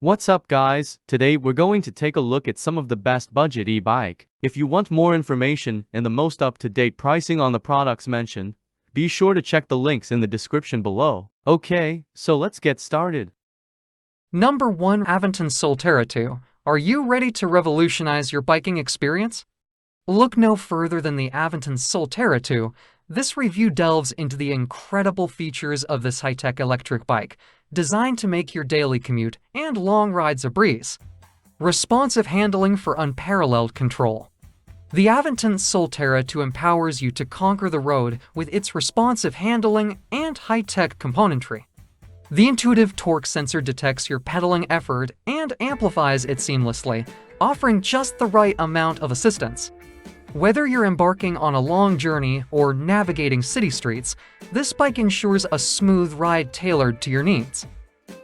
What's up guys, today we're going to take a look at some of the best budget e-bike. If you want more information and the most up-to-date pricing on the products mentioned, be sure to check the links in the description below. Okay, so let's get started. Number 1. Avon Suter V2. Are you ready to revolutionize your biking experience? Look no further than the Avon Suter V2. This review delves into the incredible features of this high-tech electric bike, designed to make your daily commute and long rides a breeze. Responsive handling for unparalleled control. The Avon Suter V2 empowers you to conquer the road with its responsive handling and high-tech componentry. The intuitive torque sensor detects your pedaling effort and amplifies it seamlessly, offering just the right amount of assistance. Whether you're embarking on a long journey or navigating city streets, this bike ensures a smooth ride tailored to your needs.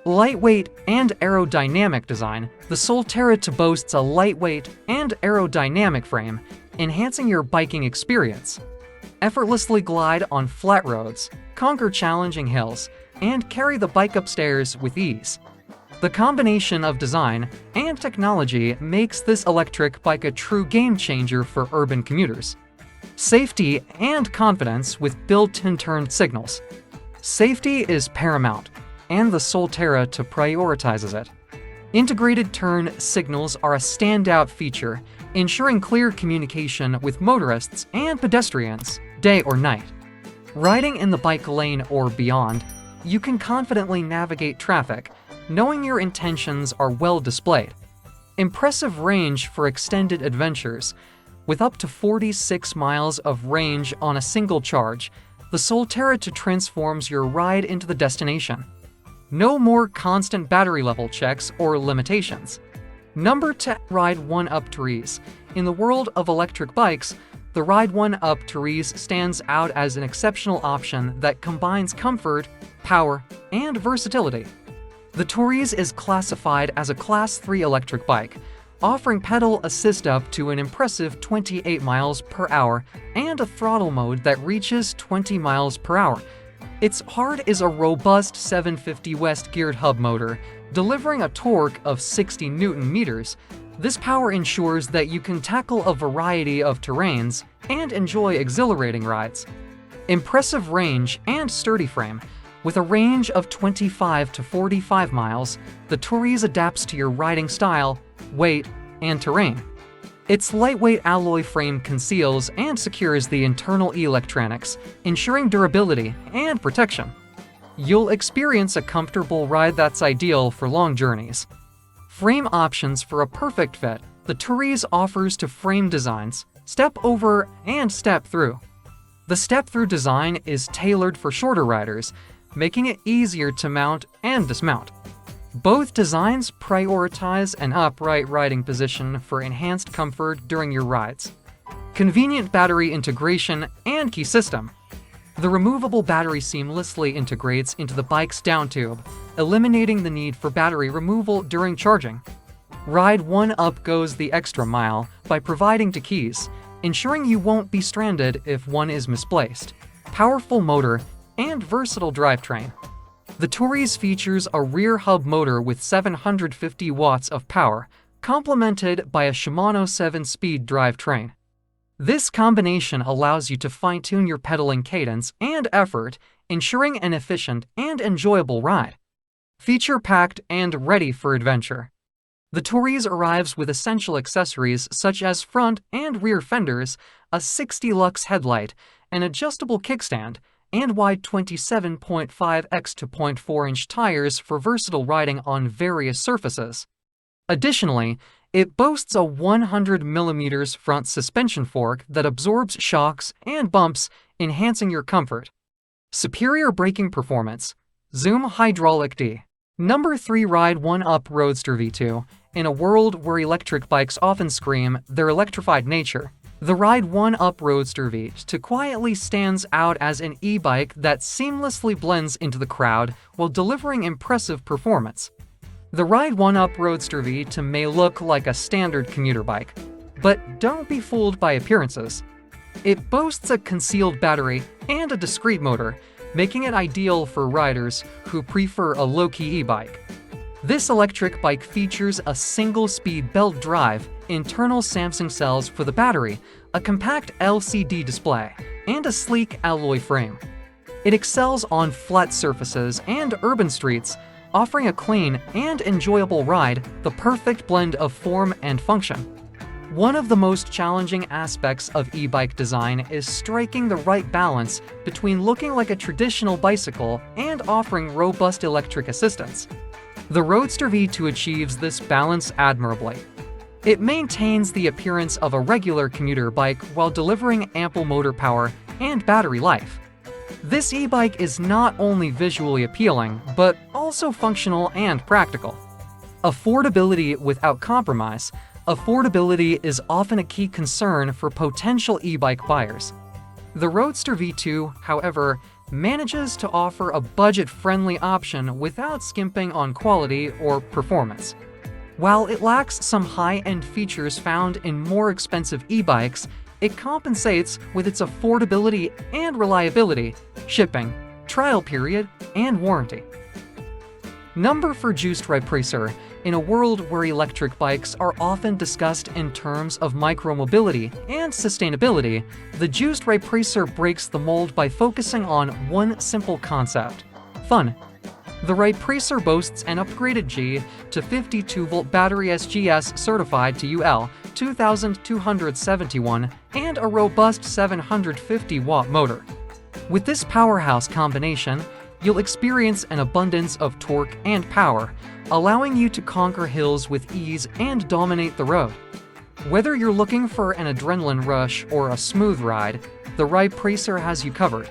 Lightweight and aerodynamic design. The Suter V2 boasts a lightweight and aerodynamic frame, enhancing your biking experience. Effortlessly glide on flat roads, conquer challenging hills, and carry the bike upstairs with ease. The combination of design and technology makes this electric bike a true game-changer for urban commuters. Safety and confidence with built-in turn signals. Safety is paramount, and the Suter V2 prioritizes it. Integrated turn signals are a standout feature, ensuring clear communication with motorists and pedestrians, day or night. Riding in the bike lane or beyond, you can confidently navigate traffic, knowing your intentions are well displayed. Impressive range for extended adventures. With up to 46 miles of range on a single charge, the Suter V2 transforms your ride into the destination. No more constant battery level checks or limitations. Number 10. Ride OneUp Tes. In the world of electric bikes, the Ride OneUp Tes stands out as an exceptional option that combines comfort, power, and versatility. The Tes is classified as a Class 3 electric bike, offering pedal assist up to an impressive 28 miles per hour and a throttle mode that reaches 20 miles per hour. Its heart is a robust 750 West geared hub motor, delivering a torque of 60 Newton meters. This power ensures that you can tackle a variety of terrains and enjoy exhilarating rides. Impressive range and sturdy frame. With a range of 25 to 45 miles, the Tes adapts to your riding style, weight, and terrain. Its lightweight alloy frame conceals and secures the internal electronics, ensuring durability and protection. You'll experience a comfortable ride that's ideal for long journeys. Frame options for a perfect fit. The Tes offers two frame designs, step over and step through. The step through design is tailored for shorter riders, making it easier to mount and dismount. Both designs prioritize an upright riding position for enhanced comfort during your rides. Convenient battery integration and key system. The removable battery seamlessly integrates into the bike's down tube, eliminating the need for battery removal during charging. Ride OneUp goes the extra mile by providing two keys, ensuring you won't be stranded if one is misplaced. Powerful motor and versatile drivetrain. The Tes features a rear hub motor with 750 watts of power, complemented by a Shimano 7-speed drivetrain. This combination allows you to fine-tune your pedaling cadence and effort, ensuring an efficient and enjoyable ride. Feature-packed and ready for adventure. The Tes arrives with essential accessories such as front and rear fenders, a 60 lux headlight, an adjustable kickstand, and wide 27.5x to 0.4-inch tires for versatile riding on various surfaces. Additionally, it boasts a 100mm front suspension fork that absorbs shocks and bumps, enhancing your comfort. Superior braking performance. Zoom Hydraulic D. Number 3. Ride OneUp Roadster V2. In a world where electric bikes often scream their electrified nature, the Ride OneUp Roadster V2 quietly stands out as an e-bike that seamlessly blends into the crowd while delivering impressive performance. The Ride OneUp Roadster V2 may look like a standard commuter bike, but don't be fooled by appearances. It boasts a concealed battery and a discrete motor, making it ideal for riders who prefer a low-key e-bike. This electric bike features a single-speed belt drive, internal Samsung cells for the battery, a compact LCD display, and a sleek alloy frame. It excels on flat surfaces and urban streets, offering a clean and enjoyable ride, the perfect blend of form and function. One of the most challenging aspects of e-bike design is striking the right balance between looking like a traditional bicycle and offering robust electric assistance. The Roadster V2 achieves this balance admirably. It maintains the appearance of a regular commuter bike while delivering ample motor power and battery life. This e-bike is not only visually appealing, but also functional and practical. Affordability without compromise. Affordability is often a key concern for potential e-bike buyers. The Roadster V2, however, manages to offer a budget-friendly option without skimping on quality or performance. While it lacks some high-end features found in more expensive e-bikes, it compensates with its affordability and reliability, shipping, trial period, and warranty. Number for Juiced Repressor. In a world where electric bikes are often discussed in terms of micromobility and sustainability, the Juiced Repressor breaks the mold by focusing on one simple concept: fun. The Repressor boasts an upgraded G to 52-volt battery SGS certified to UL 2271 and a robust 750-watt motor. With this powerhouse combination, you'll experience an abundance of torque and power, allowing you to conquer hills with ease and dominate the road. Whether you're looking for an adrenaline rush or a smooth ride, the Repressor has you covered.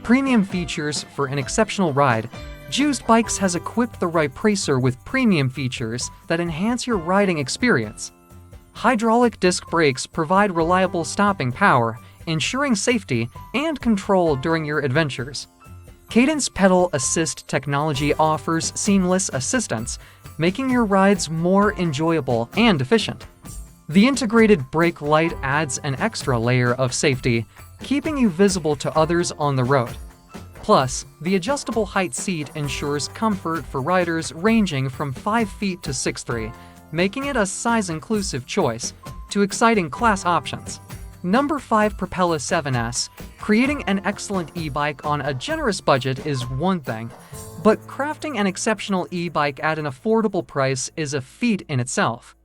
Premium features for an exceptional ride. Juiced Bikes has equipped the Repressor with premium features that enhance your riding experience. Hydraulic disc brakes provide reliable stopping power, ensuring safety and control during your adventures. Cadence Pedal Assist technology offers seamless assistance, making your rides more enjoyable and efficient. The integrated brake light adds an extra layer of safety, keeping you visible to others on the road. Plus, the adjustable height seat ensures comfort for riders ranging from 5 feet to 6'3", making it a size-inclusive choice to exciting class options. Number 5 Propella 7S. Creating an excellent e-bike on a generous budget is one thing, but crafting an exceptional e-bike at an affordable price is a feat in itself.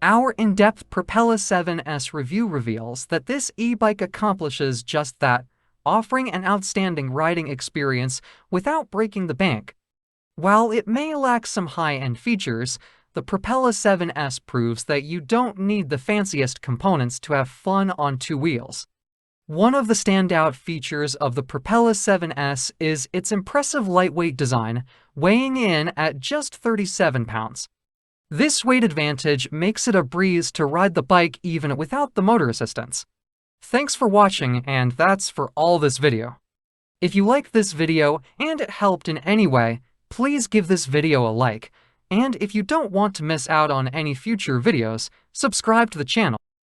Our in-depth Propella 7S review reveals that this e-bike accomplishes just that, offering an outstanding riding experience without breaking the bank. While it may lack some high-end features, the Propella 7S proves that you don't need the fanciest components to have fun on two wheels. One of the standout features of the Propella 7S is its impressive lightweight design, weighing in at just 37 pounds. This weight advantage makes it a breeze to ride the bike even without the motor assistance. Thanks for watching, and that's for all this video. If you liked this video and it helped in any way, please give this video a like. And if you don't want to miss out on any future videos, subscribe to the channel.